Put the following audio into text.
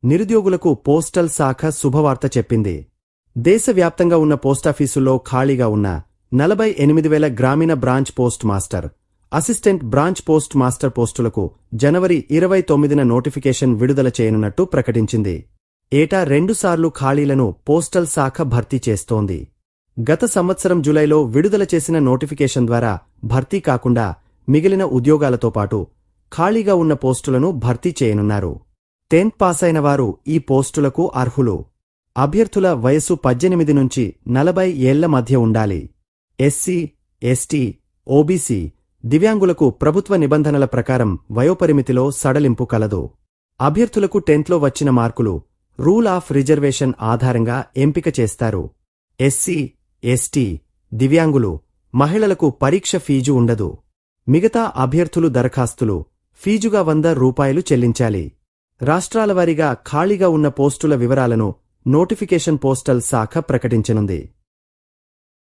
నిరుద్యోగులకు పోస్టల్ శాఖ శుభవార్త చెప్పింది. దేశవ్యాప్తంగా ఉన్న పోస్టాఫీసుల్లో ఖాళీగా ఉన్న 48,000 గ్రామీణ branch post master, assistant branch post master పోస్టులకు జనవరి 29న నోటిఫికేషన్ విడుదల చేయనున్నట్టు ప్రకటించింది. ఏటా 2 సార్లు ఖాళీలను పోస్టల్ శాఖ భర్తీ చేస్తోంది. గత సంవత్సరం జులైలో విడుదల చేసిన నోటిఫికేషన్ ద్వారా భర్తీ కాకుండా మిగిలిన ఉద్యోగాలతో పాటు ఖాళీగా ఉన్న పోస్టులను భర్తీ చేయనున్నారు. 10th పాసైన వారు ఈ పోస్టులకు అర్హులు. అభ్యర్థుల వయస్సు 18 నుంచి 40 ఏళ్ల మధ్య ఉండాలి. ఎస్సీ, ఎస్టీ, ఓబీసీ, దివ్యాంగులకు ప్రభుత్వ నిబంధనల ప్రకారం వయోపరిమితిలో సడలింపు కలదు. అభ్యర్థులకు 10th వచ్చిన మార్కులు రూల్ ఆఫ్ రిజర్వేషన్ ఆధారంగా ఎంపిక చేస్తారు. ఎస్సీ, ఎస్టీ, దివ్యాంగులు, మహిళలకు పరీక్ష ఫీజు ఉండదు. మిగతా అభ్యర్థులు దరఖాస్తులు ఫీజుగా ₹100 చెల్లించాలి. రాష్ట్రాల వారీగా ఖాళీగా ఉన్న పోస్టుల వివరాలను నోటిఫికేషన్ పోస్టల్ శాఖ ప్రకటించనుంది.